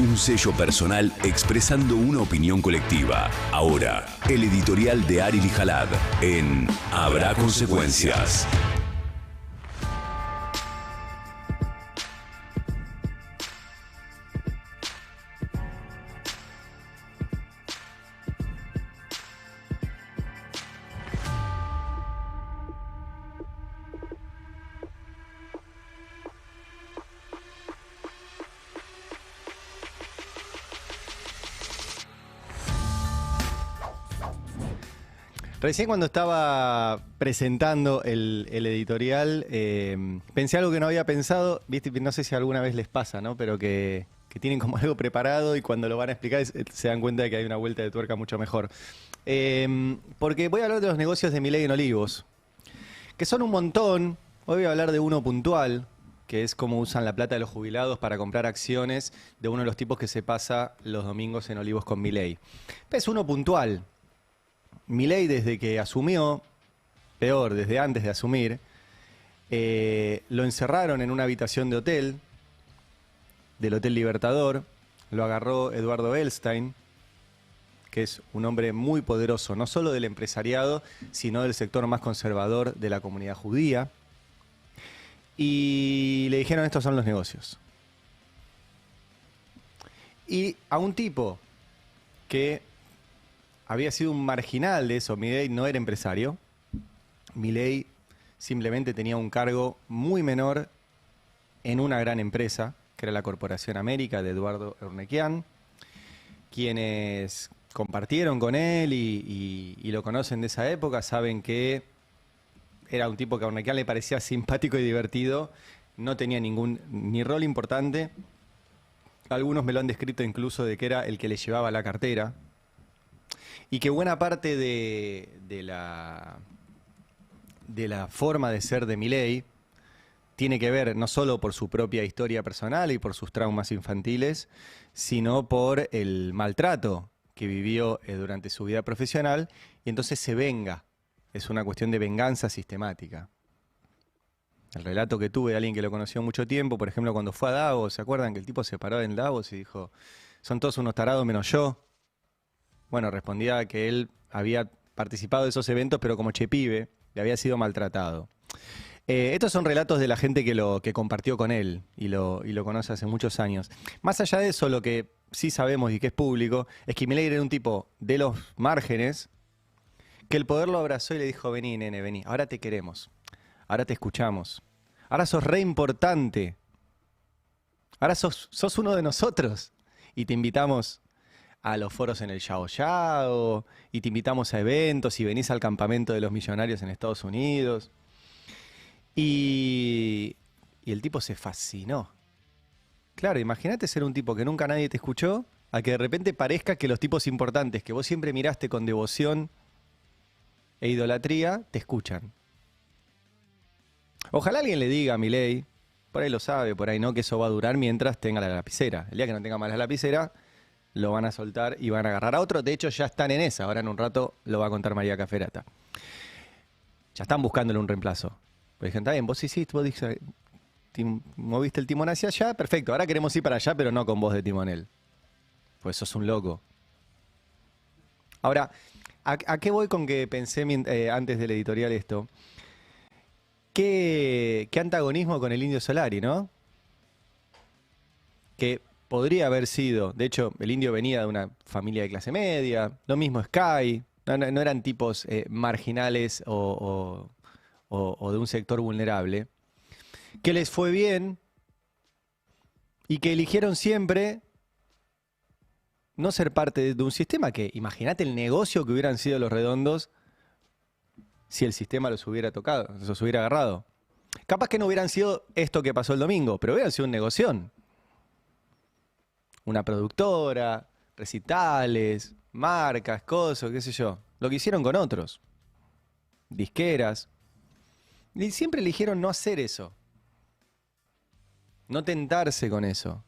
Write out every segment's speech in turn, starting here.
Un sello personal expresando una opinión colectiva. Ahora, el editorial de Aril y Jalad en Habrá Consecuencias. Recién cuando estaba presentando el editorial, pensé algo que no había pensado, ¿viste? No sé si alguna vez les pasa, ¿no? Pero que tienen como algo preparado y cuando lo van a explicar se dan cuenta de que hay una vuelta de tuerca mucho mejor. Porque voy a hablar de los negocios de Milei en Olivos, que son un montón. Hoy voy a hablar de uno puntual, que es cómo usan la plata de los jubilados para comprar acciones de uno de los tipos que se pasa los domingos en Olivos con Milei. Es uno puntual. Milei, desde que asumió, peor, desde antes de asumir, lo encerraron en una habitación de hotel, del Hotel Libertador, lo agarró Eduardo Elstein, que es un hombre muy poderoso, no solo del empresariado, sino del sector más conservador de la comunidad judía, y le dijeron: estos son los negocios. Y a un tipo que había sido un marginal de eso. Milei no era empresario. Milei simplemente tenía un cargo muy menor en una gran empresa, que era la Corporación América de Eduardo Eurnequian, quienes compartieron con él y lo conocen de esa época, saben que era un tipo que a Eurnequian le parecía simpático y divertido, no tenía ni rol importante. Algunos me lo han descrito incluso de que era el que le llevaba la cartera. Y que buena parte de la forma de ser de Milei tiene que ver no solo por su propia historia personal y por sus traumas infantiles, sino por el maltrato que vivió durante su vida profesional, y entonces se venga. Es una cuestión de venganza sistemática. El relato que tuve de alguien que lo conoció mucho tiempo, por ejemplo, cuando fue a Davos, ¿se acuerdan que el tipo se paró en Davos y dijo: son todos unos tarados menos yo? Bueno, respondía que él había participado de esos eventos, pero como chepibe, le había sido maltratado. Estos son relatos de la gente que compartió con él y lo conoce hace muchos años. Más allá de eso, lo que sí sabemos y que es público, es que Milei era un tipo de los márgenes, que el poder lo abrazó y le dijo: vení, nene, vení, ahora te queremos, ahora te escuchamos, ahora sos re importante, ahora sos uno de nosotros y te invitamos a los foros en el Yao Yao, y te invitamos a eventos y venís al campamento de los millonarios en Estados Unidos. Y el tipo se fascinó. Claro, imagínate ser un tipo que nunca nadie te escuchó, a que de repente parezca que los tipos importantes que vos siempre miraste con devoción e idolatría, te escuchan. Ojalá alguien le diga a Milei, por ahí lo sabe, por ahí no, que eso va a durar mientras tenga la lapicera. El día que no tenga más la lapicera, lo van a soltar y van a agarrar a otro. De hecho, ya están en esa. Ahora en un rato lo va a contar María Caferata. Ya están buscándole un reemplazo. Pues dijeron: está bien, vos moviste el timón hacia allá, perfecto. Ahora queremos ir para allá, pero no con vos de timonel. Pues sos un loco. Ahora, ¿a qué voy con que pensé antes del editorial esto? ¿Qué antagonismo con el Indio Solari, ¿no? Que podría haber sido, de hecho, el Indio venía de una familia de clase media, lo mismo Sky, no eran tipos marginales o de un sector vulnerable, que les fue bien y que eligieron siempre no ser parte de un sistema que, imagínate el negocio que hubieran sido los Redondos si el sistema los hubiera tocado, los hubiera agarrado. Capaz que no hubieran sido esto que pasó el domingo, pero hubieran sido un negoción. Una productora, recitales, marcas, cosas, qué sé yo. Lo que hicieron con otros. Disqueras. Y siempre eligieron no hacer eso. No tentarse con eso.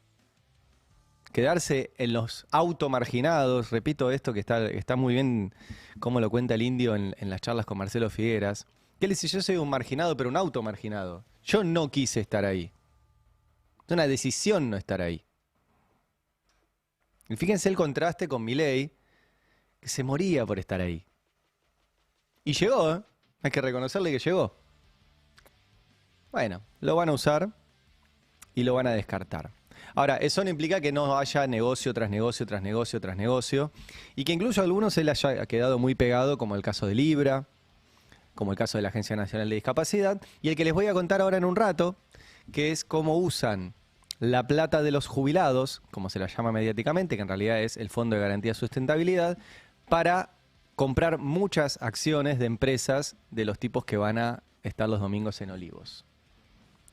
Quedarse en los automarginados. Repito esto que está muy bien cómo lo cuenta el Indio en las charlas con Marcelo Figueras. Que él dice: yo soy un marginado, pero un automarginado. Yo no quise estar ahí. Es una decisión no estar ahí. Y fíjense el contraste con Milei, que se moría por estar ahí. Y llegó, ¿eh? Hay que reconocerle que llegó. Bueno, lo van a usar y lo van a descartar. Ahora, eso no implica que no haya negocio tras negocio, tras negocio, tras negocio, y que incluso a algunos se les haya quedado muy pegado, como el caso de Libra, como el caso de la Agencia Nacional de Discapacidad, y el que les voy a contar ahora en un rato, que es cómo usan la plata de los jubilados, como se la llama mediáticamente, que en realidad es el Fondo de Garantía de Sustentabilidad, para comprar muchas acciones de empresas de los tipos que van a estar los domingos en Olivos,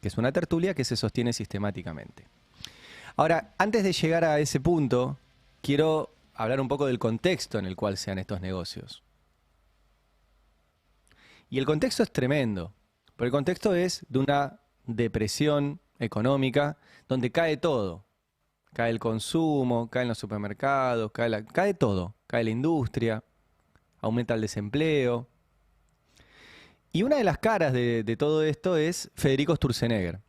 que es una tertulia que se sostiene sistemáticamente. Ahora, antes de llegar a ese punto, quiero hablar un poco del contexto en el cual se dan estos negocios. Y el contexto es tremendo, porque el contexto es de una depresión económica donde cae todo. Cae el consumo, caen los supermercados, cae todo. Cae la industria, aumenta el desempleo. Y una de las caras de todo esto es Federico Sturzenegger,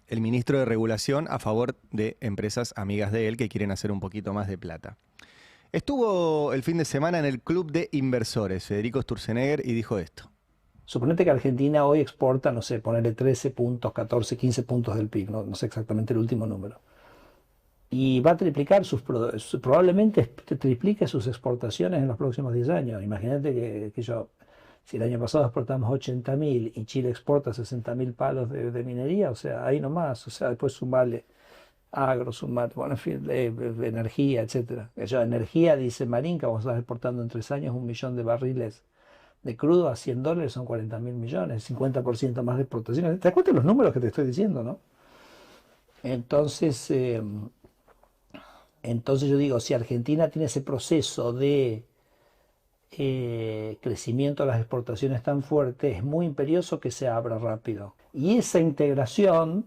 el ministro de Regulación a favor de empresas amigas de él que quieren hacer un poquito más de plata. Estuvo el fin de semana en el Club de Inversores, Federico Sturzenegger, y dijo esto. Suponete que Argentina hoy exporta, no sé, ponerle 13 puntos, 14, 15 puntos del PIB, no sé exactamente el último número. Y va a triplicar probablemente triplique sus exportaciones en los próximos 10 años. Imagínate si el año pasado exportamos 80.000 y Chile exporta 60.000 palos de minería, o sea, ahí nomás, o sea, después sumarle agro, bueno, en fin, energía, etcétera. Energía, dice Marín, que vamos a estar exportando en 3 años 1 millón de barriles de crudo a $100, son 40.000 millones, 50% más de exportaciones. ¿Te das cuenta de los números que te estoy diciendo, no? Entonces yo digo, si Argentina tiene ese proceso de crecimiento de las exportaciones tan fuerte, es muy imperioso que se abra rápido. Y esa integración,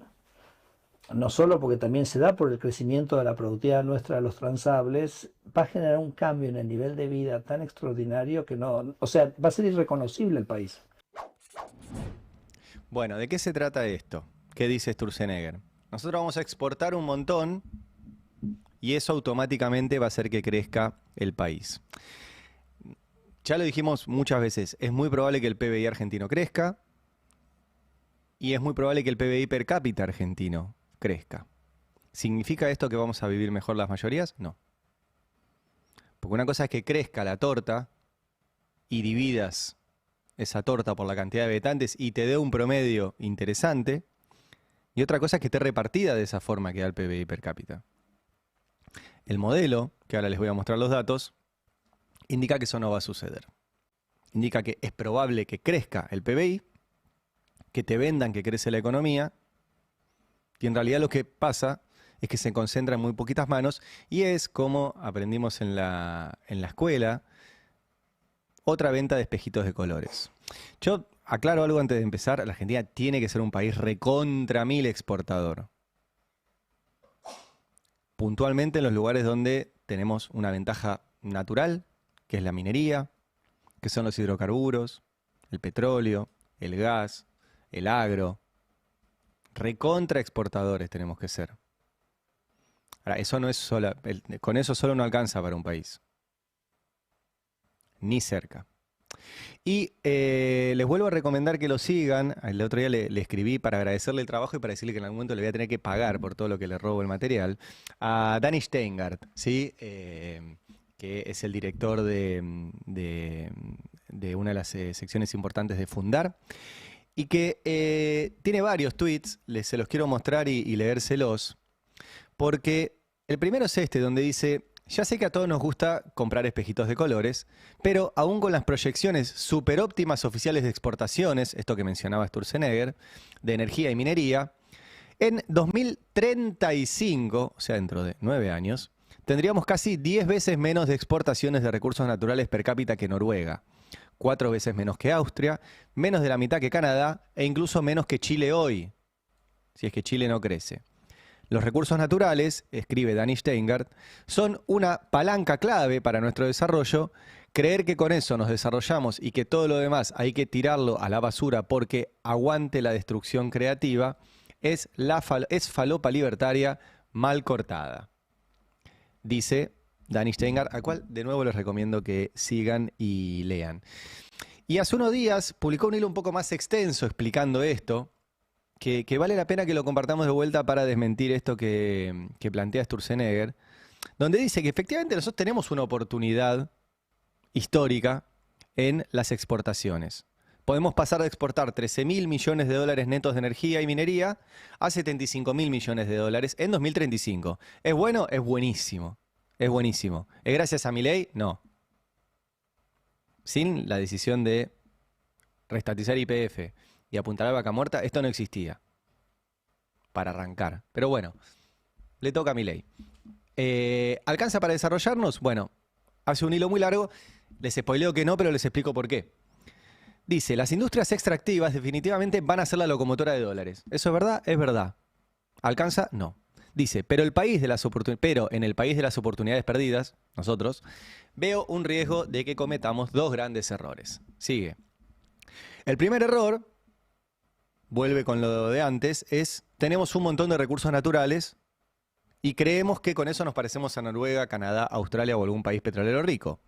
no solo porque también se da por el crecimiento de la productividad nuestra de los transables, va a generar un cambio en el nivel de vida tan extraordinario que no, o sea, va a ser irreconocible el país. Bueno, ¿de qué se trata esto? ¿Qué dice Sturzenegger? Nosotros vamos a exportar un montón y eso automáticamente va a hacer que crezca el país. Ya lo dijimos muchas veces, es muy probable que el PBI argentino crezca y es muy probable que el PBI per cápita argentino crezca. ¿Significa esto que vamos a vivir mejor las mayorías? No. Porque una cosa es que crezca la torta y dividas esa torta por la cantidad de habitantes y te dé un promedio interesante. Y otra cosa es que esté repartida de esa forma que da el PBI per cápita. El modelo, que ahora les voy a mostrar los datos, indica que eso no va a suceder. Indica que es probable que crezca el PBI, que te vendan que crece la economía, y en realidad lo que pasa es que se concentra en muy poquitas manos y es como aprendimos en la escuela, otra venta de espejitos de colores. Yo aclaro algo antes de empezar, la Argentina tiene que ser un país recontra mil exportador. Puntualmente en los lugares donde tenemos una ventaja natural, que es la minería, que son los hidrocarburos, el petróleo, el gas, el agro. Recontra exportadores tenemos que ser. Ahora, eso no es solo, con eso solo no alcanza para un país. Ni cerca. Y les vuelvo a recomendar que lo sigan. El otro día le escribí para agradecerle el trabajo y para decirle que en algún momento le voy a tener que pagar por todo lo que le robo el material. A Dani Steingart, ¿sí? Que es el director de una de las secciones importantes de Fundar. Y que tiene varios tweets, se los quiero mostrar y leérselos. Porque el primero es este, donde dice: ya sé que a todos nos gusta comprar espejitos de colores, pero aún con las proyecciones super óptimas oficiales de exportaciones, esto que mencionaba Sturzenegger, de energía y minería, en 2035, o sea, dentro de 9 años, tendríamos casi 10 veces menos de exportaciones de recursos naturales per cápita que Noruega, 4 veces menos que Austria, menos de la mitad que Canadá e incluso menos que Chile hoy, si es que Chile no crece. Los recursos naturales, escribe Dani Steingart, son una palanca clave para nuestro desarrollo. Creer que con eso nos desarrollamos y que todo lo demás hay que tirarlo a la basura porque aguante la destrucción creativa es falopa libertaria mal cortada. dice Dani Steingart, al cual de nuevo les recomiendo que sigan y lean. Y hace unos días publicó un hilo un poco más extenso explicando esto, que vale la pena que lo compartamos de vuelta para desmentir esto que plantea Sturzenegger, donde dice que efectivamente nosotros tenemos una oportunidad histórica en las exportaciones. Podemos pasar de exportar 13.000 millones de dólares netos de energía y minería a 75.000 millones de dólares en 2035. ¿Es bueno? Es buenísimo. Es buenísimo. ¿Es gracias a Milei? No. Sin la decisión de reestatizar YPF y apuntalar a Vaca Muerta, esto no existía. Para arrancar. Pero bueno, le toca a Milei. ¿Alcanza para desarrollarnos? Bueno, hace un hilo muy largo. Les spoileo que no, pero les explico por qué. Dice, las industrias extractivas definitivamente van a ser la locomotora de dólares. ¿Eso es verdad? Es verdad. ¿Alcanza? No. Dice, pero en el país de las oportunidades perdidas, nosotros, veo un riesgo de que cometamos dos grandes errores. Sigue. El primer error, vuelve con lo de antes, es tenemos un montón de recursos naturales y creemos que con eso nos parecemos a Noruega, Canadá, Australia o algún país petrolero rico.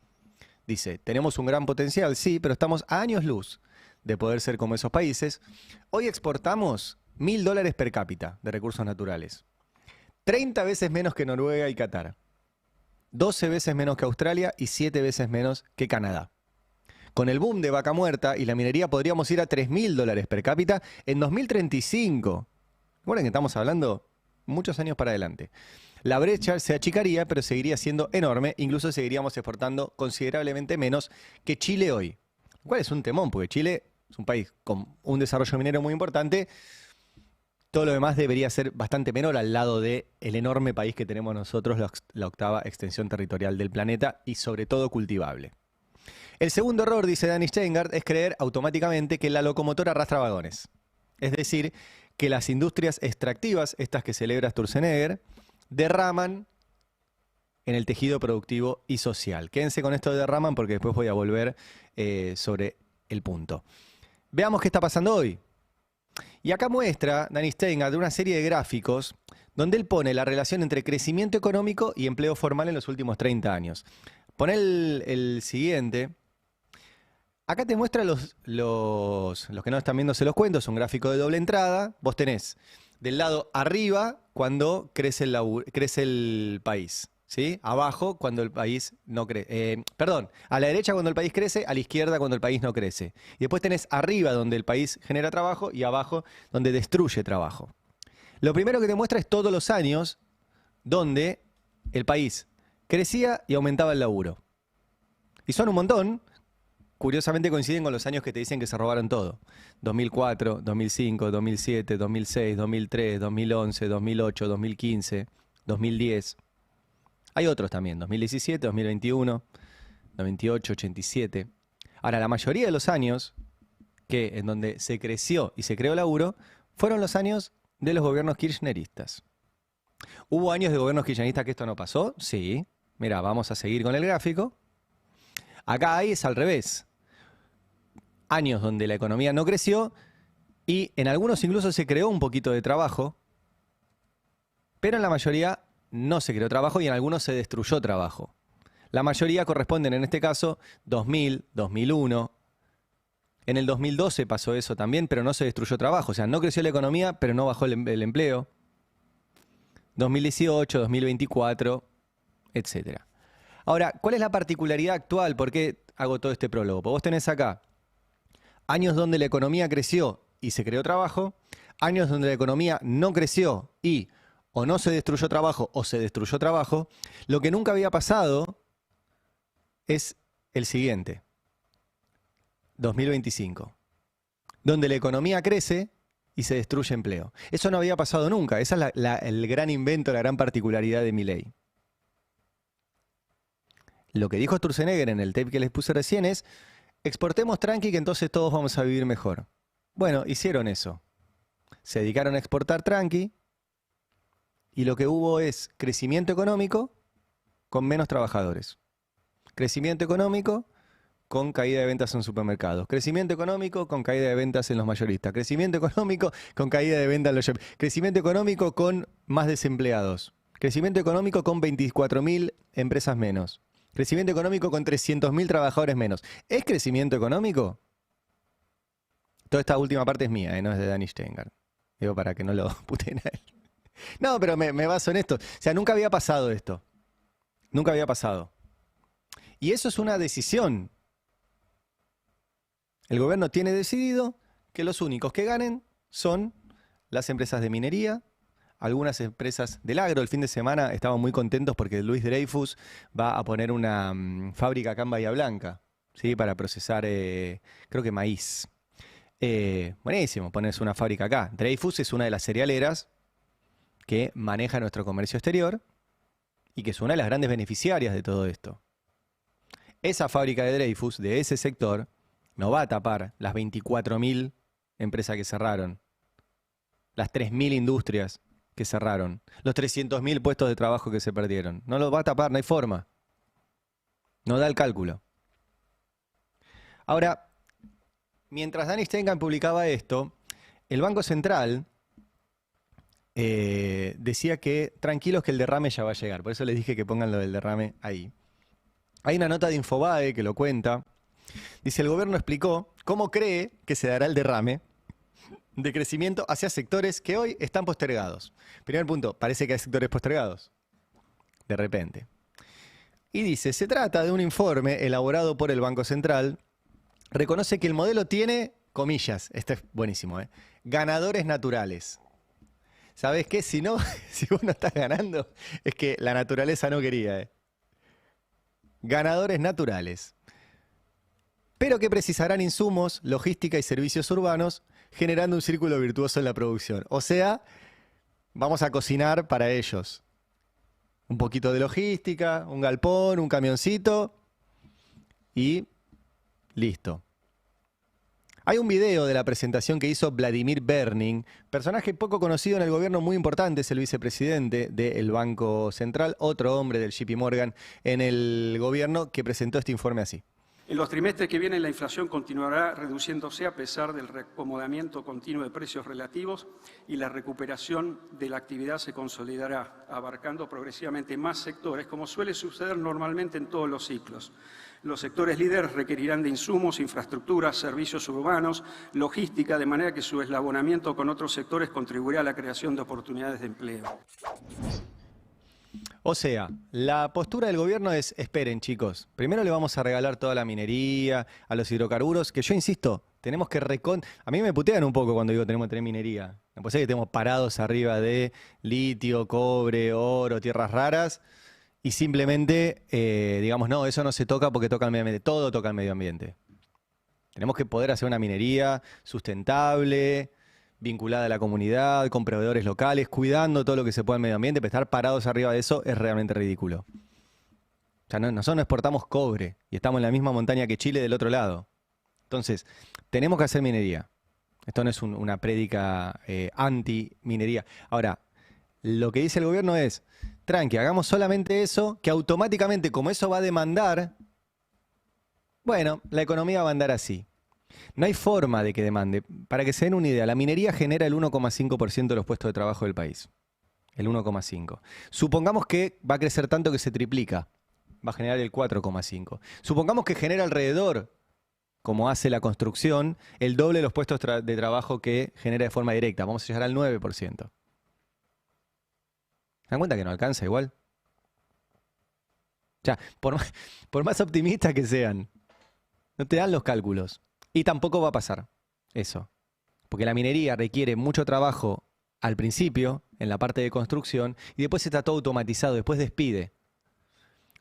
Dice, tenemos un gran potencial, sí, pero estamos a años luz de poder ser como esos países. Hoy exportamos $1.000 per cápita de recursos naturales. 30 veces menos que Noruega y Qatar. 12 veces menos que Australia y 7 veces menos que Canadá. Con el boom de Vaca Muerta y la minería podríamos ir a $3.000 per cápita en 2035. Recuerden que estamos hablando muchos años para adelante. La brecha se achicaría, pero seguiría siendo enorme. Incluso seguiríamos exportando considerablemente menos que Chile hoy. ¿Cuál es un temón? Porque Chile es un país con un desarrollo minero muy importante. Todo lo demás debería ser bastante menor al lado del enorme país que tenemos nosotros, la octava extensión territorial del planeta y sobre todo cultivable. El segundo error, dice Dani Steingart, es creer automáticamente que la locomotora arrastra vagones. Es decir, que las industrias extractivas, estas que celebra Sturzenegger, derraman en el tejido productivo y social. Quédense con esto de derraman porque después voy a volver sobre el punto. Veamos qué está pasando hoy. Y acá muestra Dani Steingart de una serie de gráficos donde él pone la relación entre crecimiento económico y empleo formal en los últimos 30 años. Pon el siguiente. Acá te muestra los que no están viendo, se los cuento, es un gráfico de doble entrada. Vos tenés del lado arriba cuando crece el país, ¿sí? Abajo cuando el país no crece. A la derecha cuando el país crece, a la izquierda cuando el país no crece. Y después tenés arriba donde el país genera trabajo y abajo donde destruye trabajo. Lo primero que te muestra es todos los años donde el país crecía y aumentaba el laburo. Y son un montón. Curiosamente coinciden con los años que te dicen que se robaron todo. 2004, 2005, 2007, 2006, 2003, 2011, 2008, 2015, 2010. Hay otros también, 2017, 2021, 98, 87. Ahora, la mayoría de los años en donde se creció y se creó laburo fueron los años de los gobiernos kirchneristas. ¿Hubo años de gobiernos kirchneristas que esto no pasó? Sí. Mira, vamos a seguir con el gráfico. Acá ahí es al revés. Años donde la economía no creció y en algunos incluso se creó un poquito de trabajo, pero en la mayoría no se creó trabajo y en algunos se destruyó trabajo. La mayoría corresponden en este caso 2000, 2001. En el 2012 pasó eso también, pero no se destruyó trabajo. O sea, no creció la economía, pero no bajó el empleo. 2018, 2024, etc. Ahora, ¿cuál es la particularidad actual? ¿Por qué hago todo este prólogo? Pues vos tenés acá años donde la economía creció y se creó trabajo, años donde la economía no creció y o no se destruyó trabajo o se destruyó trabajo. Lo que nunca había pasado es el siguiente, 2025, donde la economía crece y se destruye empleo. Eso no había pasado nunca. Esa es el gran invento, la gran particularidad de Milei. Lo que dijo Sturzenegger en el tape que les puse recién es: exportemos tranqui que entonces todos vamos a vivir mejor. Bueno, hicieron eso. Se dedicaron a exportar tranqui y lo que hubo es crecimiento económico con menos trabajadores. Crecimiento económico con caída de ventas en supermercados. Crecimiento económico con caída de ventas en los mayoristas. Crecimiento económico con caída de ventas en los shopping. Crecimiento económico con más desempleados. Crecimiento económico con 24.000 empresas menos. Crecimiento económico con 300.000 trabajadores menos. ¿Es crecimiento económico? Toda esta última parte es mía, no es de Danny Steingart. Digo, para que no lo puteen a él. No, pero me baso en esto. O sea, nunca había pasado esto. Nunca había pasado. Y eso es una decisión. El gobierno tiene decidido que los únicos que ganen son las empresas de minería, algunas empresas del agro. El fin de semana estaban muy contentos porque Luis Dreyfus va a poner una fábrica acá en Bahía Blanca, ¿sí? Para procesar, creo que maíz. Buenísimo, ponerse una fábrica acá. Dreyfus es una de las cerealeras que maneja nuestro comercio exterior y que es una de las grandes beneficiarias de todo esto. Esa fábrica de Dreyfus, de ese sector, no va a tapar las 24.000 empresas que cerraron, las 3.000 industrias que cerraron, los 300.000 puestos de trabajo que se perdieron. No lo va a tapar, no hay forma. No da el cálculo. Ahora, mientras Danny Steingart publicaba esto, el Banco Central decía que tranquilos que el derrame ya va a llegar. Por eso les dije que pongan lo del derrame ahí. Hay una nota de Infobae que lo cuenta. Dice, el gobierno explicó cómo cree que se dará el derrame de crecimiento hacia sectores que hoy están postergados. Primer punto, parece que hay sectores postergados. De repente. Y dice, se trata de un informe elaborado por el Banco Central. Reconoce que el modelo tiene, comillas, este es buenísimo, ganadores naturales. ¿Sabes qué? Si no, si vos no estás ganando, es que la naturaleza no quería. Ganadores naturales. Pero que precisarán insumos, logística y servicios urbanos, generando un círculo virtuoso en la producción. O sea, vamos a cocinar para ellos. Un poquito de logística, un galpón, un camioncito y listo. Hay un video de la presentación que hizo Vladimir Berning, personaje poco conocido en el gobierno, muy importante, es el vicepresidente del Banco Central, otro hombre del JP Morgan en el gobierno, que presentó este informe así. En los trimestres que vienen la inflación continuará reduciéndose a pesar del reacomodamiento continuo de precios relativos y la recuperación de la actividad se consolidará, abarcando progresivamente más sectores, como suele suceder normalmente en todos los ciclos. Los sectores líderes requerirán de insumos, infraestructuras, servicios urbanos, logística, de manera que su eslabonamiento con otros sectores contribuirá a la creación de oportunidades de empleo. O sea, la postura del gobierno es, esperen chicos, primero le vamos a regalar toda la minería, a los hidrocarburos, que yo insisto, tenemos que A mí me putean un poco cuando digo tenemos que tener minería. Me parece que tenemos parados arriba de litio, cobre, oro, tierras raras, y simplemente digamos, no, eso no se toca porque toca el medio ambiente, todo toca el medio ambiente. Tenemos que poder hacer una minería sustentable, vinculada a la comunidad, con proveedores locales, cuidando todo lo que se pueda al medio ambiente, pero estar parados arriba de eso es realmente ridículo. O sea, nosotros no exportamos cobre y estamos en la misma montaña que Chile del otro lado. Entonces, tenemos que hacer minería. Esto no es una prédica anti-minería. Ahora, lo que dice el gobierno es, tranqui, hagamos solamente eso, que automáticamente, como eso va a demandar, bueno, la economía va a andar así. No hay forma de que demande. Para que se den una idea, la minería genera el 1,5% de los puestos de trabajo del país. El 1,5%. Supongamos que va a crecer tanto que se triplica. Va a generar el 4,5%. Supongamos que genera alrededor, como hace la construcción, el doble de los puestos de trabajo que genera de forma directa. Vamos a llegar al 9%. ¿Se dan cuenta que no alcanza igual? O sea, por más optimistas que sean, no te dan los cálculos. Y tampoco va a pasar eso. Porque la minería requiere mucho trabajo al principio, en la parte de construcción, y después está todo automatizado, después despide.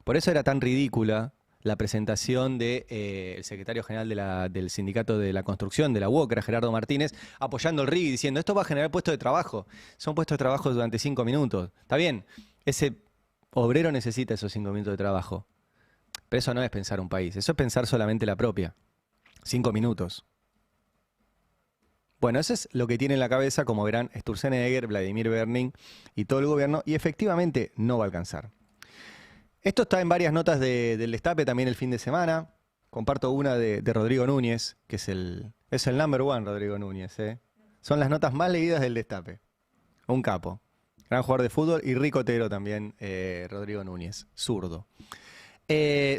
Por eso era tan ridícula la presentación del secretario general del Sindicato de la Construcción, de la UOC, era Gerardo Martínez, apoyando el RIG y diciendo, esto va a generar puestos de trabajo. Son puestos de trabajo durante 5 minutos. Está bien, ese obrero necesita esos 5 minutos de trabajo. Pero eso no es pensar un país, eso es pensar solamente la propia. 5 minutos. Bueno, eso es lo que tiene en la cabeza, como verán, Sturzenegger, Vladimir Berning y todo el gobierno, y efectivamente no va a alcanzar. Esto está en varias notas del Destape también el fin de semana. Comparto una de Rodrigo Núñez, que es el number one, Rodrigo Núñez. Son las notas más leídas del Destape. Un capo. Gran jugador de fútbol y ricotero también, Rodrigo Núñez, zurdo.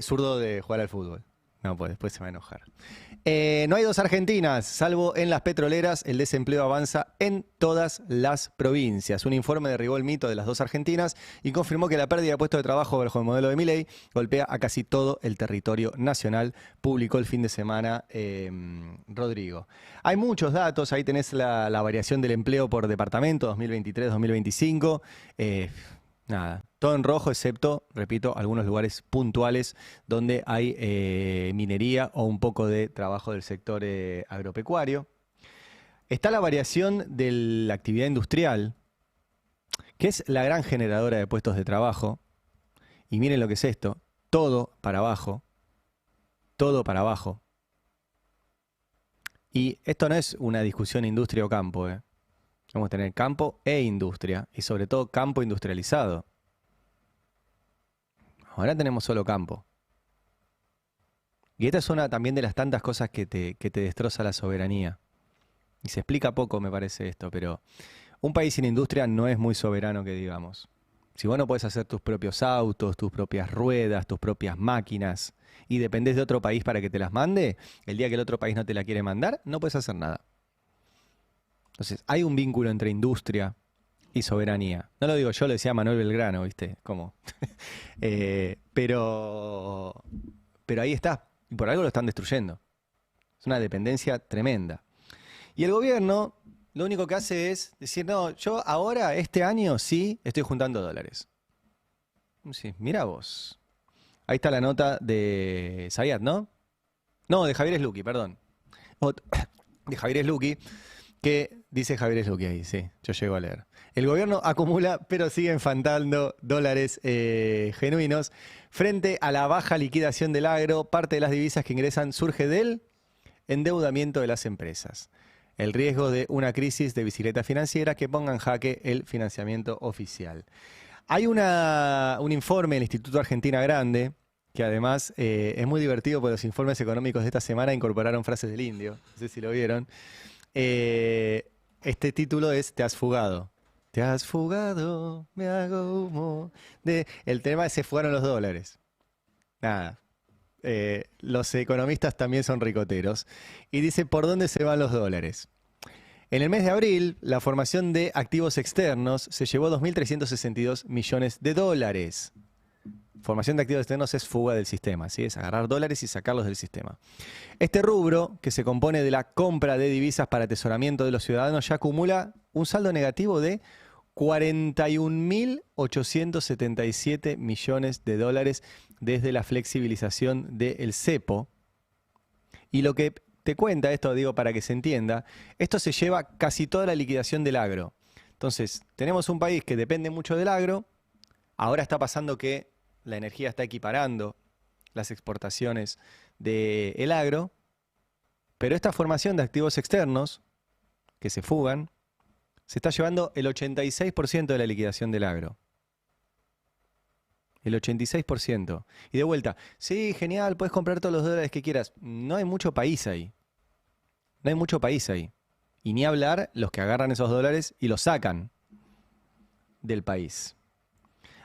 Zurdo de jugar al fútbol. No, pues después se va a enojar. No hay dos Argentinas, salvo en las petroleras. El desempleo avanza en todas las provincias. Un informe derribó el mito de las dos Argentinas y confirmó que la pérdida de puestos de trabajo bajo el modelo de Milei golpea a casi todo el territorio nacional. Publicó el fin de semana Rodrigo. Hay muchos datos. Ahí tenés la variación del empleo por departamento 2023-2025. Nada, todo en rojo, excepto, repito, algunos lugares puntuales donde hay minería o un poco de trabajo del sector agropecuario. Está la variación de la actividad industrial, que es la gran generadora de puestos de trabajo. Y miren lo que es esto, todo para abajo, todo para abajo. Y esto no es una discusión industria o campo, Vamos a tener campo e industria, y sobre todo campo industrializado. Ahora tenemos solo campo. Y esta es una también de las tantas cosas que te destroza la soberanía. Y se explica poco, me parece esto, pero un país sin industria no es muy soberano, que digamos. Si vos no podés hacer tus propios autos, tus propias ruedas, tus propias máquinas, y dependés de otro país para que te las mande, el día que el otro país no te la quiere mandar, no puedes hacer nada. Entonces, hay un vínculo entre industria y soberanía. No lo digo yo, lo decía Manuel Belgrano, ¿viste? Como pero ahí está. Y por algo lo están destruyendo. Es una dependencia tremenda. Y el gobierno lo único que hace es decir, no, yo ahora, este año, sí, estoy juntando dólares. Sí, mirá vos. Ahí está la nota de Zayat, ¿no? No, de Javier Sluky, perdón. De Javier Sluky, que dice Javier Sluky ahí, sí, yo llego a leer. El gobierno acumula, pero sigue faltando dólares genuinos. Frente a la baja liquidación del agro, parte de las divisas que ingresan surge del endeudamiento de las empresas. El riesgo de una crisis de bicicleta financiera que ponga en jaque el financiamiento oficial. Hay un informe del Instituto Argentina Grande, que además es muy divertido porque los informes económicos de esta semana incorporaron frases del indio. No sé si lo vieron. Este título es Te has fugado. Te has fugado, me hago humo. El tema es se fugaron los dólares. Nada. Los economistas también son ricoteros. Y dice, ¿por dónde se van los dólares? En el mes de abril, la formación de activos externos se llevó 2.362 millones de dólares. Formación de activos externos es fuga del sistema, ¿sí? Es agarrar dólares y sacarlos del sistema. Este rubro, que se compone de la compra de divisas para atesoramiento de los ciudadanos, ya acumula un saldo negativo de 41.877 millones de dólares desde la flexibilización del cepo. Y lo que te cuenta esto, digo, para que se entienda, esto se lleva casi toda la liquidación del agro. Entonces, tenemos un país que depende mucho del agro. Ahora está pasando que la energía está equiparando las exportaciones del agro, pero esta formación de activos externos que se fugan, se está llevando el 86% de la liquidación del agro. El 86%. Y de vuelta, sí, genial, puedes comprar todos los dólares que quieras. No hay mucho país ahí. No hay mucho país ahí. Y ni hablar los que agarran esos dólares y los sacan del país.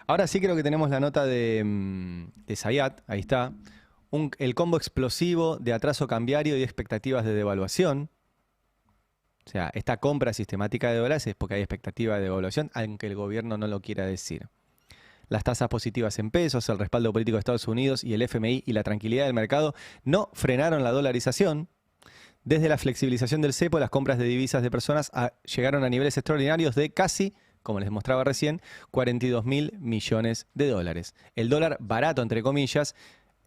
Ahora sí creo que tenemos la nota de Zayat, ahí está. El combo explosivo de atraso cambiario y expectativas de devaluación. O sea, esta compra sistemática de dólares es porque hay expectativa de devaluación, aunque el gobierno no lo quiera decir. Las tasas positivas en pesos, el respaldo político de Estados Unidos y el FMI y la tranquilidad del mercado no frenaron la dolarización. Desde la flexibilización del cepo, las compras de divisas de personas llegaron a niveles extraordinarios de casi, como les mostraba recién, 42.000 millones de dólares. El dólar barato, entre comillas,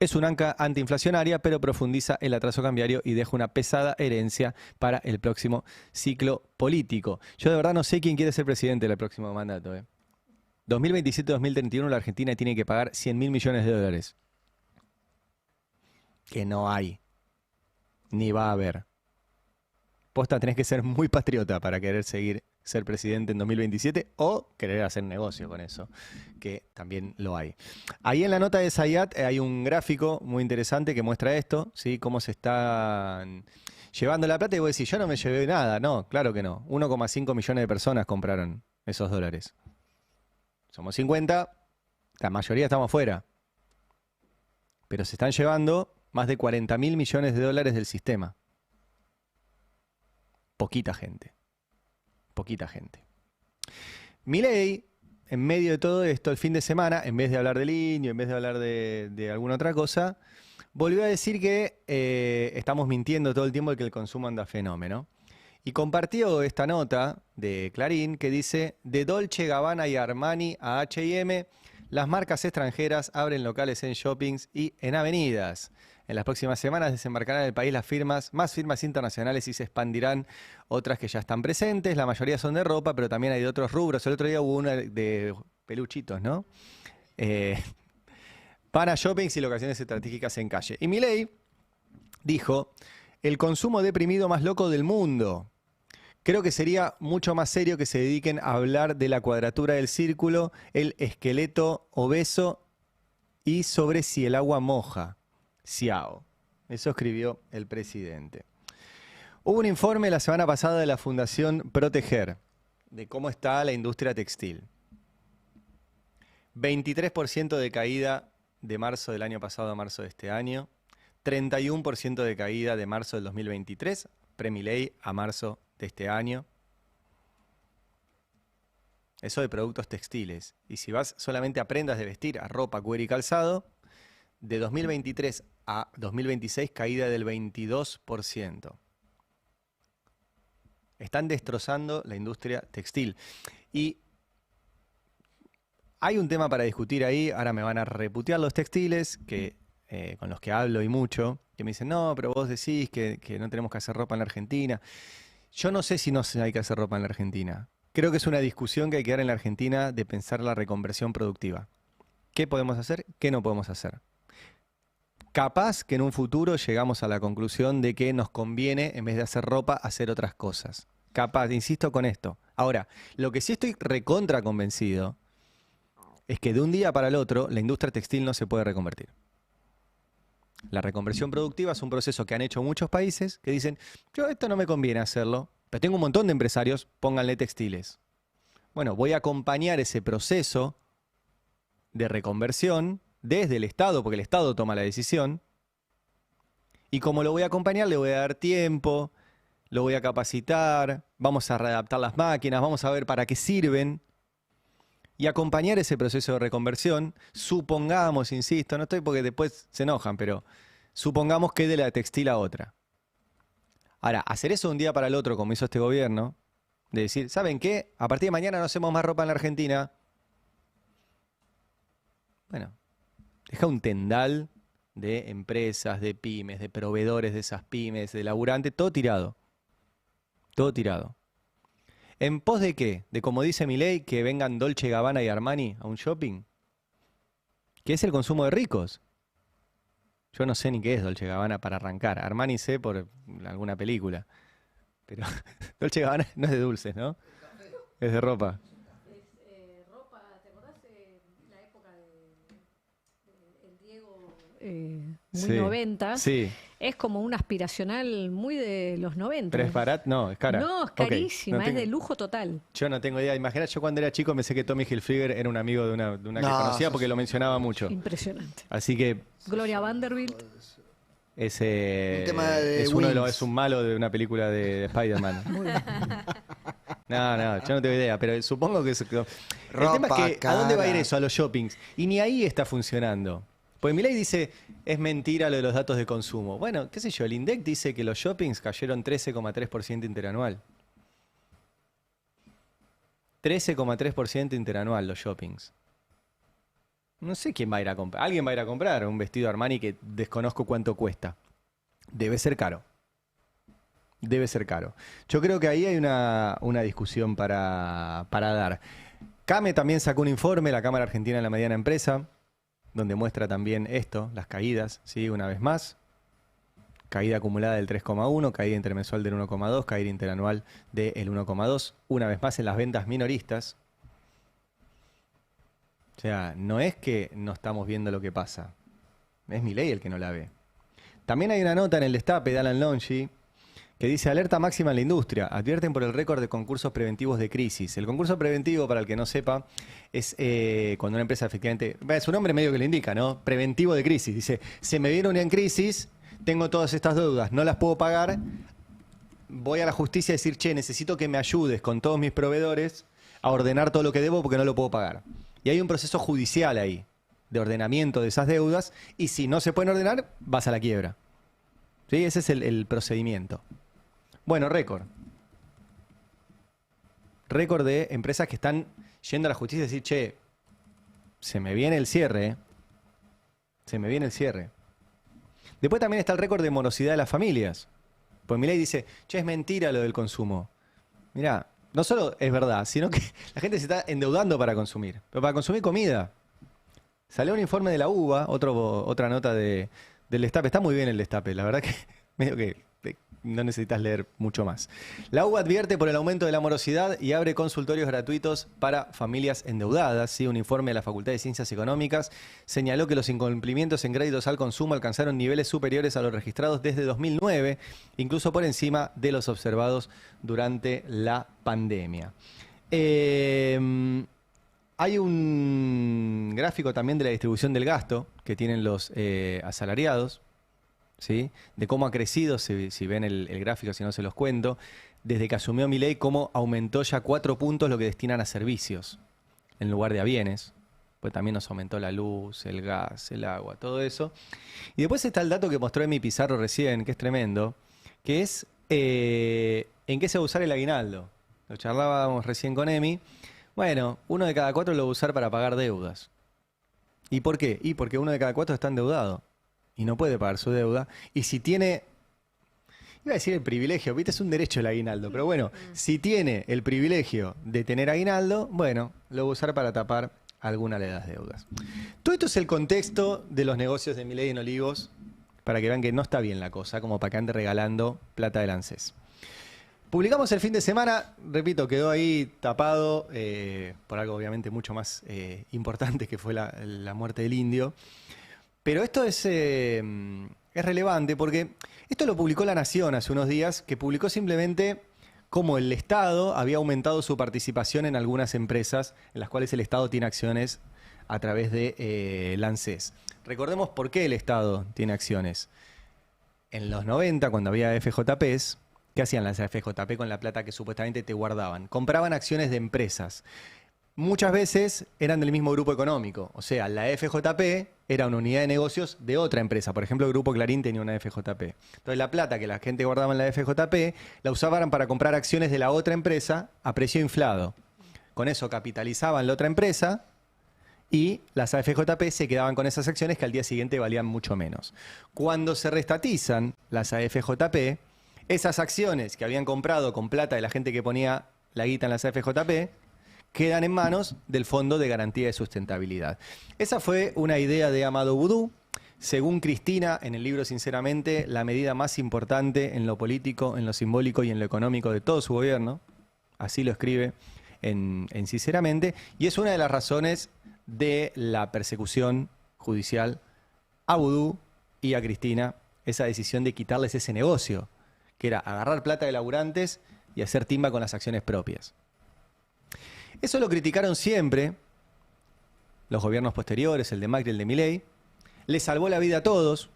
es una anca antiinflacionaria, pero profundiza el atraso cambiario y deja una pesada herencia para el próximo ciclo político. Yo de verdad no sé quién quiere ser presidente del próximo mandato. 2027-2031 la Argentina tiene que pagar 100.000 millones de dólares. Que no hay. Ni va a haber. Posta, tenés que ser muy patriota para querer ser presidente en 2027 o querer hacer negocio con eso, que también lo hay. Ahí en la nota de Zayat hay un gráfico muy interesante que muestra esto, ¿sí? Cómo se están llevando la plata y vos decís, yo no me llevé nada. No, claro que no. 1,5 millones de personas compraron esos dólares. somos 50, la mayoría estamos afuera. Pero se están llevando más de 40.000 millones de dólares del sistema. Poquita gente. Poquita gente. Milei, en medio de todo esto, el fin de semana, en vez de hablar del indio, en vez de hablar de alguna otra cosa, volvió a decir que estamos mintiendo todo el tiempo y que el consumo anda fenómeno. Y compartió esta nota de Clarín que dice: de Dolce Gabbana y Armani a H&M, las marcas extranjeras abren locales en shoppings y en avenidas. En las próximas semanas desembarcarán en el país más firmas internacionales y se expandirán otras que ya están presentes. La mayoría son de ropa, pero también hay de otros rubros. El otro día hubo una de peluchitos, ¿no? Van a shoppings y locaciones estratégicas en calle. Y Milei dijo: el consumo deprimido más loco del mundo. Creo que sería mucho más serio que se dediquen a hablar de la cuadratura del círculo, el esqueleto obeso y sobre si el agua moja. Ciao. Eso escribió el presidente. Hubo un informe la semana pasada de la Fundación Proteger de cómo está la industria textil. 23% de caída de marzo del año pasado a marzo de este año. 31% de caída de marzo del 2023, pre-Milei, a marzo de este año. Eso de productos textiles. Y si vas solamente a prendas de vestir, a ropa, cuero y calzado, de 2023 a 2026, caída del 22%. Están destrozando la industria textil. Y hay un tema para discutir ahí. Ahora me van a reputear los textiles, con los que hablo y mucho, que me dicen: no, pero vos decís que no tenemos que hacer ropa en la Argentina. Yo no sé si no hay que hacer ropa en la Argentina. Creo que es una discusión que hay que dar en la Argentina de pensar la reconversión productiva. ¿Qué podemos hacer? ¿Qué no podemos hacer? Capaz que en un futuro llegamos a la conclusión de que nos conviene, en vez de hacer ropa, hacer otras cosas. Capaz, insisto con esto. Ahora, lo que sí estoy recontra convencido es que de un día para el otro la industria textil no se puede reconvertir. La reconversión productiva es un proceso que han hecho muchos países que dicen: yo esto no me conviene hacerlo, pero tengo un montón de empresarios, pónganle textiles. Bueno, voy a acompañar ese proceso de reconversión desde el Estado, porque el Estado toma la decisión, y como lo voy a acompañar, le voy a dar tiempo, lo voy a capacitar, vamos a readaptar las máquinas, vamos a ver para qué sirven, y acompañar ese proceso de reconversión. Supongamos, insisto, no estoy porque después se enojan, pero supongamos que de la textil a otra. Ahora, hacer eso de un día para el otro, como hizo este gobierno, de decir: ¿saben qué? A partir de mañana no hacemos más ropa en la Argentina. Bueno, deja un tendal de empresas, de pymes, de proveedores de esas pymes, de laburantes, todo tirado. Todo tirado. ¿En pos de qué? De, como dice Milei, que vengan Dolce Gabbana y Armani a un shopping. ¿Qué es el consumo de ricos? Yo no sé ni qué es Dolce Gabbana para arrancar. Armani sé por alguna película. Pero Dolce Gabbana no es de dulces, ¿no? Es de ropa. Es ropa, ¿te acordás la época del Diego muy Sí, 90? sí. Es como un aspiracional muy de los 90. ¿Pero es barato? No, es cara. No, es Ok, carísima, no tengo- es de lujo total. Yo no tengo idea. Imagínate, yo cuando era chico pensé que Tommy Hilfiger era un amigo de una que No, conocía sos- porque lo mencionaba mucho. Impresionante. Así que Gloria Vanderbilt. ese Un tema de es uno de los, Wings. es un malo de una película de Spider-Man. No, yo no tengo idea, pero supongo que... el tema es que, ¿a dónde va a ir cara. eso? A los shoppings. Y ni ahí está funcionando. Pues Milei dice: es mentira lo de los datos de consumo. Bueno, qué sé yo, el INDEC dice que los shoppings cayeron 13,3% interanual. 13,3% interanual los shoppings. No sé quién va a ir a comprar. Alguien va a ir a comprar un vestido Armani que desconozco cuánto cuesta. Debe ser caro. Debe ser caro. Yo creo que ahí hay una discusión para dar. CAME también sacó un informe, la Cámara Argentina de la Mediana Empresa, donde muestra también esto, las caídas, ¿sí? Una vez más. Caída acumulada del 3,1, caída intermensual del 1,2, caída interanual del 1,2. Una vez más en las ventas minoristas. O sea, no es que no estamos viendo lo que pasa. Es Milei el que no la ve. También hay una nota en el Destape de Alan Longi que dice alerta máxima en la industria. Advierten por el récord de concursos preventivos de crisis. El concurso preventivo, para el que no sepa, es cuando una empresa efectivamente... Su nombre medio que lo indica, ¿no? Preventivo de crisis. Dice, se me viene una en crisis, tengo todas estas deudas, no las puedo pagar, voy a la justicia a decir, che, necesito que me ayudes con todos mis proveedores a ordenar todo lo que debo porque no lo puedo pagar. Y hay un proceso judicial ahí, de ordenamiento de esas deudas, y si no se pueden ordenar, vas a la quiebra. ¿Sí? Ese es el procedimiento. Bueno, récord. Récord de empresas que están yendo a la justicia y decir, che, se me viene el cierre, ¿eh? Se me viene el cierre. Después también está el récord de morosidad de las familias. Pues Milei dice, che, es mentira lo del consumo. Mirá, no solo es verdad, sino que la gente se está endeudando para consumir. Pero para consumir comida. Salió un informe de la UBA, otra nota del Destape. Está muy bien el Destape, la verdad que medio que no necesitas leer mucho más. La UBA advierte por el aumento de la morosidad y abre consultorios gratuitos para familias endeudadas. ¿Sí? Un informe de la Facultad de Ciencias Económicas señaló que los incumplimientos en créditos al consumo alcanzaron niveles superiores a los registrados desde 2009, incluso por encima de los observados durante la pandemia. Hay un gráfico también de la distribución del gasto que tienen los asalariados, ¿sí? De cómo ha crecido, si ven el gráfico, si no se los cuento, desde que asumió Milei, cómo aumentó ya 4 puntos lo que destinan a servicios en lugar de a bienes. Pues también nos aumentó la luz, el gas, el agua, todo eso. Y después está el dato que mostró Emi Pizarro recién, que es tremendo, que es en qué se va a usar el aguinaldo. Lo charlábamos recién con Emi. Bueno, 1 de cada 4 lo va a usar para pagar deudas. ¿Y por qué? Y porque 1 de cada 4 está endeudado y no puede pagar su deuda. Y si tiene, iba a decir el privilegio, viste, es un derecho el aguinaldo, pero bueno, si tiene el privilegio de tener aguinaldo, bueno, lo va a usar para tapar alguna de las deudas. Todo esto es el contexto de los negocios de Milei en Olivos, para que vean que no está bien la cosa, como para que ande regalando plata del ANSES. Publicamos el fin de semana, repito, quedó ahí tapado por algo obviamente mucho más importante que fue la muerte del indio. Pero esto es relevante porque esto lo publicó La Nación hace unos días, que publicó simplemente cómo el Estado había aumentado su participación en algunas empresas en las cuales el Estado tiene acciones a través de ANSES. Recordemos por qué el Estado tiene acciones. En los 90, cuando había FJPs, ¿qué hacían las FJP con la plata que supuestamente te guardaban? Compraban acciones de empresas. Muchas veces eran del mismo grupo económico. O sea, la FJP era una unidad de negocios de otra empresa. Por ejemplo, el Grupo Clarín tenía una FJP. Entonces, la plata que la gente guardaba en la FJP la usaban para comprar acciones de la otra empresa a precio inflado. Con eso capitalizaban la otra empresa y las AFJP se quedaban con esas acciones que al día siguiente valían mucho menos. Cuando se restatizan las AFJP, esas acciones que habían comprado con plata de la gente que ponía la guita en las AFJP quedan en manos del Fondo de Garantía de Sustentabilidad. Esa fue una idea de Amado Boudou. Según Cristina, en el libro Sinceramente, la medida más importante en lo político, en lo simbólico y en lo económico de todo su gobierno. Así lo escribe en Sinceramente. Y es una de las razones de la persecución judicial a Boudou y a Cristina, esa decisión de quitarles ese negocio, que era agarrar plata de laburantes y hacer timba con las acciones propias. Eso lo criticaron siempre los gobiernos posteriores, el de Macri, el de Milei. Le salvó la vida a todos.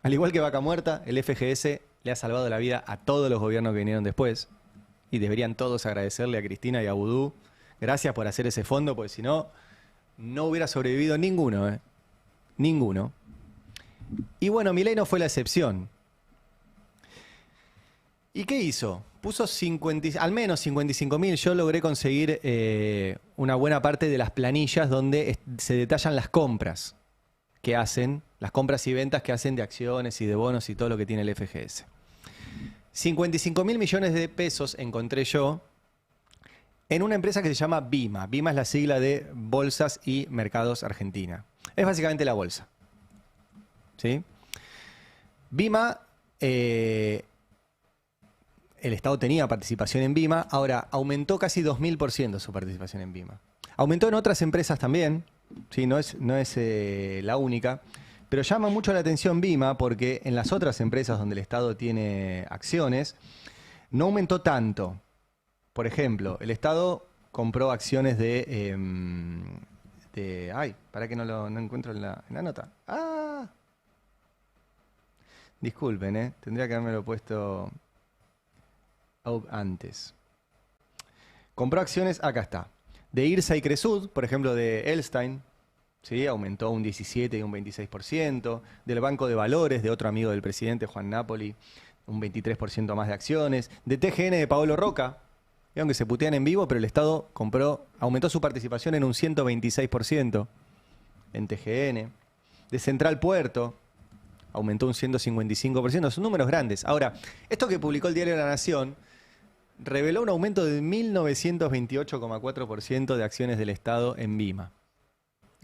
Al igual que Vaca Muerta, el FGS le ha salvado la vida a todos los gobiernos que vinieron después. Y deberían todos agradecerle a Cristina y a Boudou. Gracias por hacer ese fondo, porque si no, no hubiera sobrevivido ninguno, ¿eh? Ninguno. Y bueno, Milei no fue la excepción. ¿Y qué hizo? Puso al menos 55.000. Yo logré conseguir una buena parte de las planillas donde se detallan las compras que hacen, las compras y ventas que hacen de acciones y de bonos y todo lo que tiene el FGS. 55.000 millones de pesos encontré yo en una empresa que se llama BIMA. BIMA es la sigla de Bolsas y Mercados Argentina. Es básicamente la bolsa. ¿Sí? BIMA... el Estado tenía participación en BIMA, ahora aumentó casi 2000% su participación en BIMA. Aumentó en otras empresas también, ¿sí? no es la única, Pero llama mucho la atención Vima porque en las otras empresas donde el Estado tiene acciones, no aumentó tanto. Por ejemplo, el Estado compró acciones ay, para que no encuentro en la nota. ¡Ah! Disculpen, tendría que haberme puesto antes. Compró acciones, acá está, de IRSA y Cresud, por ejemplo, de Elstein, ¿sí? Aumentó un 17 y un 26%, del Banco de Valores, de otro amigo del presidente, Juan Napoli, un 23% más de acciones, de TGN de Paolo Roca, vieron que se putean en vivo, pero el Estado aumentó su participación en un 126% en TGN, de Central Puerto, aumentó un 155%, son números grandes. Ahora, esto que publicó el diario La Nación reveló un aumento de 1.928,4% de acciones del Estado en Vima.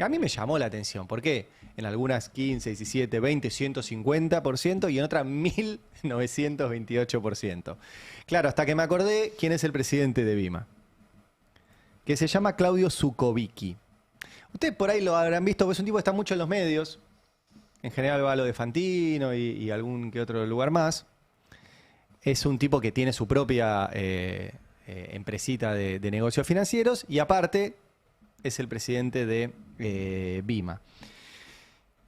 A mí me llamó la atención, ¿por qué? En algunas 15, 17, 20, 150% y en otras 1.928%. Claro, hasta que me acordé quién es el presidente de Vima, que se llama Claudio Zukovicki. Ustedes por ahí lo habrán visto, porque es un tipo que está mucho en los medios. En general va a lo de Fantino y algún que otro lugar más. Es un tipo que tiene su propia empresita de negocios financieros y aparte es el presidente de Vima.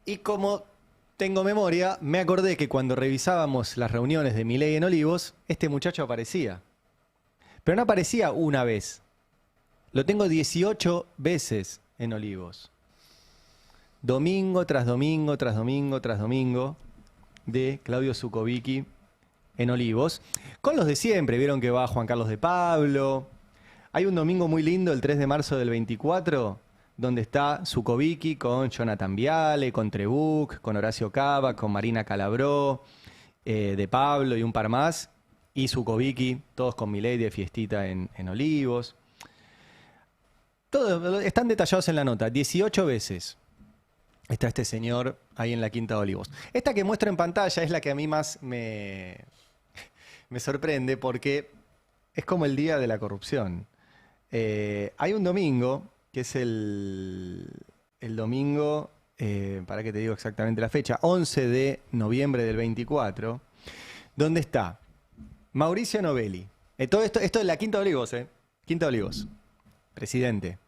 Y como tengo memoria, me acordé que cuando revisábamos las reuniones de Milei en Olivos, este muchacho aparecía. Pero no aparecía una vez. Lo tengo 18 veces en Olivos. Domingo tras domingo, tras domingo, tras domingo, de Claudio Zukovicki en Olivos. Con los de siempre, vieron que va Juan Carlos de Pablo. Hay un domingo muy lindo, el 3 de marzo del 24, donde está Zukovicki con Jonathan Viale, con Trebuch, con Horacio Cava, con Marina Calabró, de Pablo y un par más. Y Zukovicki, todos con Milei de fiestita en Olivos. Todos están detallados en la nota, 18 veces. Está este señor ahí en la Quinta de Olivos. Esta que muestro en pantalla es la que a mí más me sorprende porque es como el día de la corrupción. Hay un domingo, que es el domingo, para que te digo exactamente la fecha, 11 de noviembre del 24, donde está Mauricio Novelli. Todo esto es la Quinta de Olivos, Quinta de Olivos. Presidente.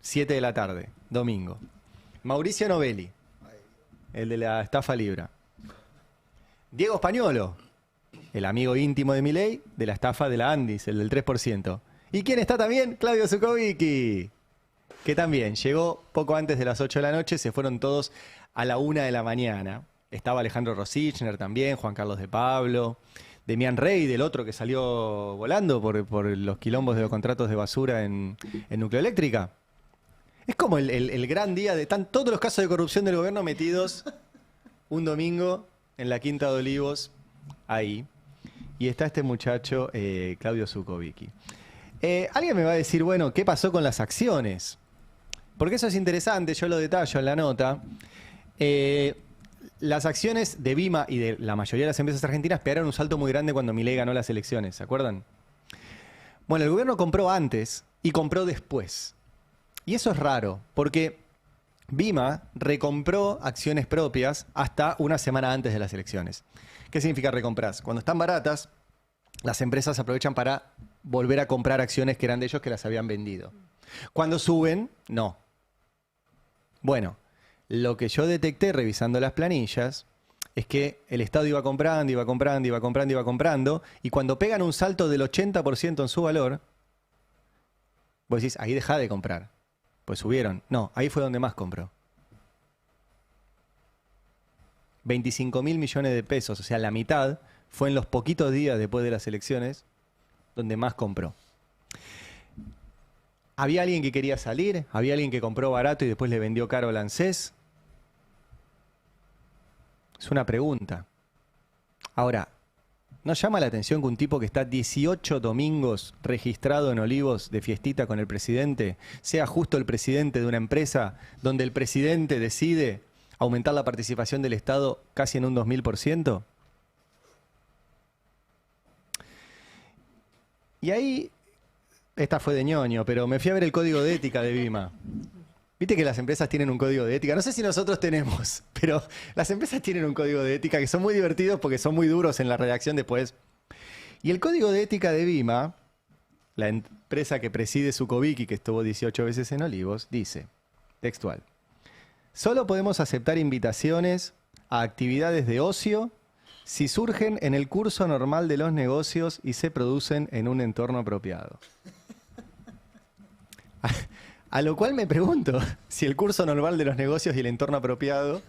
7 de la tarde, domingo. Mauricio Novelli, el de la estafa Libra. Diego Españolo, el amigo íntimo de Milei, de la estafa de la Andis, el del 3%. ¿Y quién está también? Claudio Zukovicki, que también llegó poco antes de las 8 de la noche, se fueron todos a la 1 de la mañana. Estaba Alejandro Rosichner también, Juan Carlos de Pablo, Demián Rey, del otro que salió volando por los quilombos de los contratos de basura en Nucleoeléctrica. Es como el gran día de están todos los casos de corrupción del gobierno metidos un domingo en la Quinta de Olivos, ahí. Y está este muchacho, Claudio Zukovicki. Alguien me va a decir, bueno, ¿qué pasó con las acciones? Porque eso es interesante, yo lo detallo en la nota. Las acciones de Vima y de la mayoría de las empresas argentinas pegaron un salto muy grande cuando Milei ganó las elecciones, ¿se acuerdan? Bueno, el gobierno compró antes y compró después. Y eso es raro, porque Vima recompró acciones propias hasta una semana antes de las elecciones. ¿Qué significa recomprar? Cuando están baratas, las empresas aprovechan para volver a comprar acciones que eran de ellos que las habían vendido. Cuando suben, no. Bueno, lo que yo detecté revisando las planillas es que el Estado iba comprando, iba comprando, iba comprando, iba comprando, y cuando pegan un salto del 80% en su valor, vos decís, ahí deja de comprar. Pues subieron. No, ahí fue donde más compró. 25.000 millones de pesos, o sea, la mitad, fue en los poquitos días después de las elecciones donde más compró. ¿Había alguien que quería salir? ¿Había alguien que compró barato y después le vendió caro al ANSES? Es una pregunta. Ahora, ¿no llama la atención que un tipo que está 18 domingos registrado en Olivos de fiestita con el presidente sea justo el presidente de una empresa donde el presidente decide aumentar la participación del Estado casi en un 2000%? Y ahí, esta fue de ñoño, pero me fui a ver el código de ética de Vima. Viste que las empresas tienen un código de ética. No sé si nosotros tenemos, pero las empresas tienen un código de ética que son muy divertidos porque son muy duros en la redacción después. Y el código de ética de Vima, la empresa que preside Sukovicki, que estuvo 18 veces en Olivos, dice, textual, solo podemos aceptar invitaciones a actividades de ocio si surgen en el curso normal de los negocios y se producen en un entorno apropiado. A lo cual me pregunto si el curso normal de los negocios y el entorno apropiado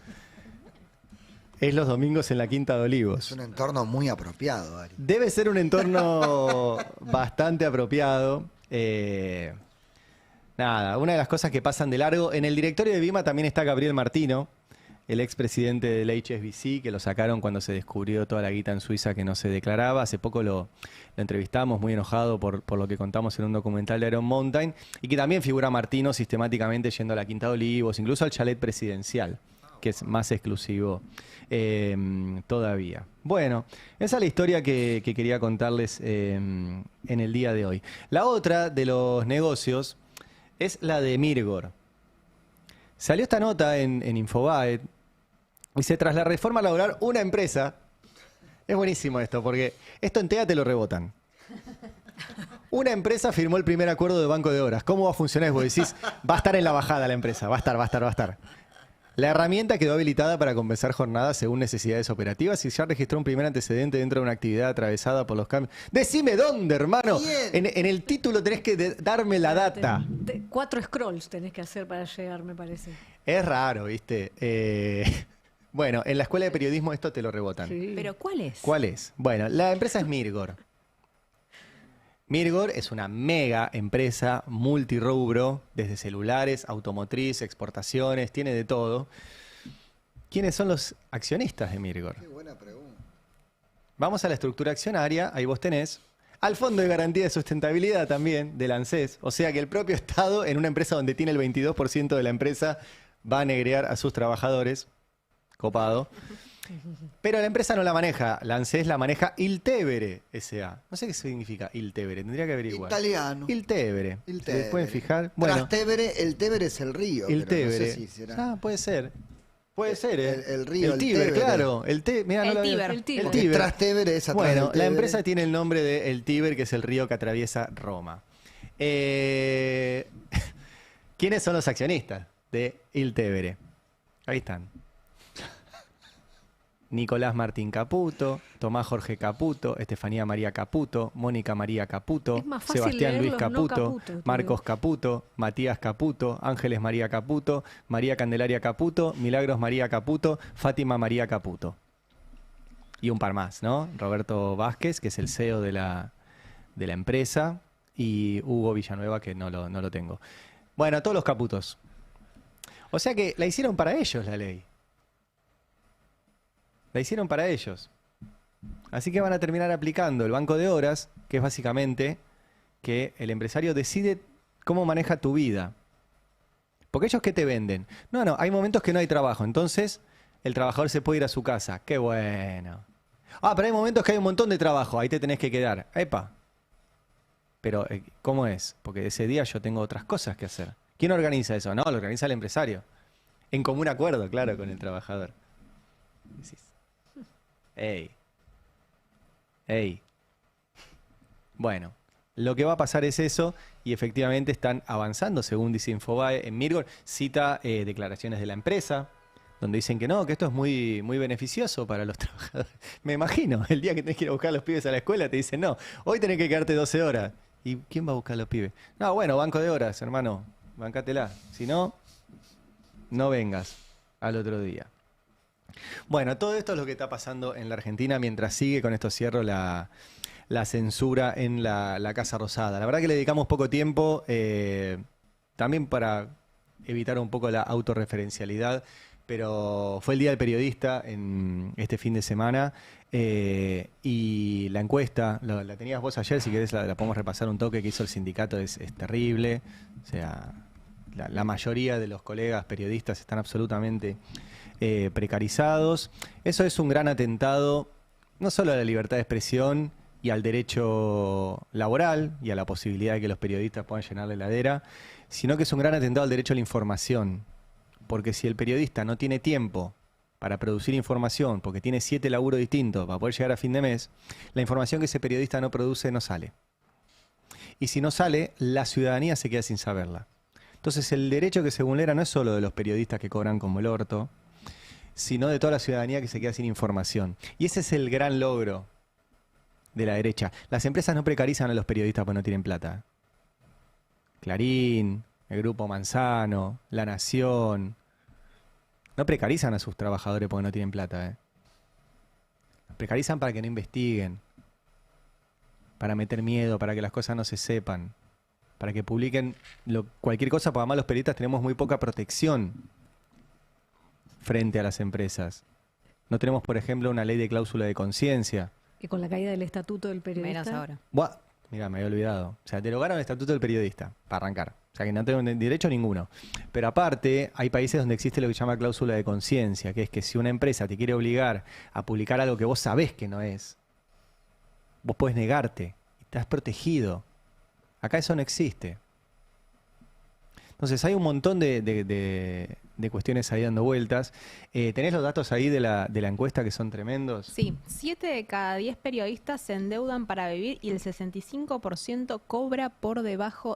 es los domingos en la Quinta de Olivos. Es un entorno muy apropiado, Ari. Debe ser un entorno bastante apropiado. Nada, una de las cosas que pasan de largo. En el directorio de Vima también está Gabriel Martino, el expresidente del HSBC, que lo sacaron cuando se descubrió toda la guita en Suiza que no se declaraba. Hace poco lo entrevistamos, muy enojado por lo que contamos en un documental de Iron Mountain, y que también figura Martino sistemáticamente yendo a la Quinta de Olivos, incluso al chalet presidencial, que es más exclusivo todavía. Bueno, esa es la historia que quería contarles en el día de hoy. La otra de los negocios es la de Mirgor. Salió esta nota en Infobae. Dice, tras la reforma laboral, una empresa... Es buenísimo esto, porque esto en TEA te lo rebotan. Una empresa firmó el primer acuerdo de banco de horas. ¿Cómo va a funcionar? Vos decís, va a estar en la bajada la empresa. Va a estar. La herramienta quedó habilitada para compensar jornadas según necesidades operativas y ya registró un primer antecedente dentro de una actividad atravesada por los cambios. Decime dónde, hermano. En el título tenés que darme la data. 4 scrolls tenés que hacer para llegar, me parece. Es raro, ¿viste? Bueno, en la escuela de periodismo esto te lo rebotan. Sí. ¿Pero cuál es? ¿Cuál es? Bueno, la empresa es Mirgor. Mirgor es una mega empresa multirrubro, desde celulares, automotriz, exportaciones, tiene de todo. ¿Quiénes son los accionistas de Mirgor? Qué buena pregunta. Vamos a la estructura accionaria, ahí vos tenés al Fondo de Garantía de Sustentabilidad también, del ANSES, o sea que el propio Estado, en una empresa donde tiene el 22% de la empresa, va a negrear a sus trabajadores. Copado. Pero la empresa no la maneja, la ANSES la maneja Iltevere S.A. No sé qué significa Iltevere, tendría que averiguar. Italiano. Iltevere. ¿Se pueden fijar? Bueno, Bueno, Trastevere, el Tevere es el río. Iltevere. Pero no sé si será. Puede ser. Puede ser, ¿eh? El río, el Tíber, Tevere. claro. Mirá, no El lo había- Tíber. El Tíber. El Porque Tíber. Trastevere es atrás Bueno, del la Tevere. empresa tiene el nombre de el Tíber, que es el río que atraviesa Roma. ¿Quiénes son los accionistas de Iltevere? Ahí están. Nicolás Martín Caputo, Tomás Jorge Caputo, Estefanía María Caputo, Mónica María Caputo, Es más fácil Sebastián Luis leerlos, no Caputo, Caputo, Marcos Caputo, Matías Caputo, Ángeles María Caputo, María Candelaria Caputo, Milagros María Caputo, Fátima María Caputo. Y un par más, ¿no? Roberto Vázquez, que es el CEO de la empresa, y Hugo Villanueva, que no lo tengo. Bueno, todos los Caputos. O sea que la hicieron para ellos la ley. La hicieron para ellos. Así que van a terminar aplicando el banco de horas, que es básicamente que el empresario decide cómo maneja tu vida. Porque ellos, ¿qué te venden? No, hay momentos que no hay trabajo, entonces el trabajador se puede ir a su casa. ¡Qué bueno! Pero hay momentos que hay un montón de trabajo, ahí te tenés que quedar. ¡Epa! Pero, ¿cómo es? Porque ese día yo tengo otras cosas que hacer. ¿Quién organiza eso? No, lo organiza el empresario. En común acuerdo, claro, con el trabajador. Decís, ¡Ey! Bueno, lo que va a pasar es eso, y efectivamente están avanzando, según dice Infobae. En Mirgor cita declaraciones de la empresa, donde dicen que no, que esto es muy, muy beneficioso para los trabajadores. Me imagino, el día que tenés que ir a buscar a los pibes a la escuela, te dicen, no, hoy tenés que quedarte 12 horas. ¿Y quién va a buscar a los pibes? No, bueno, banco de horas, hermano, bancátela. Si no, no vengas al otro día. Bueno, todo esto es lo que está pasando en la Argentina mientras sigue, con esto cierro, la censura en la Casa Rosada. La verdad que le dedicamos poco tiempo, también para evitar un poco la autorreferencialidad, pero fue el Día del Periodista en este fin de semana, y la encuesta, la tenías vos ayer, si querés la podemos repasar un toque, que hizo el sindicato, es terrible. O sea, la mayoría de los colegas periodistas están absolutamente precarizados. Eso es un gran atentado, no solo a la libertad de expresión y al derecho laboral y a la posibilidad de que los periodistas puedan llenar la heladera, sino que es un gran atentado al derecho a la información. Porque si el periodista no tiene tiempo para producir información, porque tiene 7 laburos distintos para poder llegar a fin de mes, la información que ese periodista no produce no sale. Y si no sale, la ciudadanía se queda sin saberla. Entonces el derecho que se vulnera no es solo de los periodistas que cobran como el orto, sino de toda la ciudadanía que se queda sin información. Y ese es el gran logro de la derecha. Las empresas no precarizan a los periodistas porque no tienen plata. Clarín, el Grupo Manzano, La Nación, no precarizan a sus trabajadores porque no tienen plata. Los precarizan para que no investiguen, para meter miedo, para que las cosas no se sepan, para que publiquen cualquier cosa, porque además los periodistas tenemos muy poca protección frente a las empresas. No tenemos, por ejemplo, una ley de cláusula de conciencia. Que con la caída del estatuto del periodista. Menos ahora. Buah, mira, me había olvidado. O sea, derogaron el estatuto del periodista, para arrancar. O sea, que no tengo derecho ninguno. Pero aparte, hay países donde existe lo que se llama cláusula de conciencia, que es que si una empresa te quiere obligar a publicar algo que vos sabés que no es, vos podés negarte. Estás protegido. Acá eso no existe. Entonces hay un montón de cuestiones ahí dando vueltas. ¿Tenés los datos ahí de la encuesta que son tremendos? Sí, 7 de cada 10 periodistas se endeudan para vivir y el 65% cobra por debajo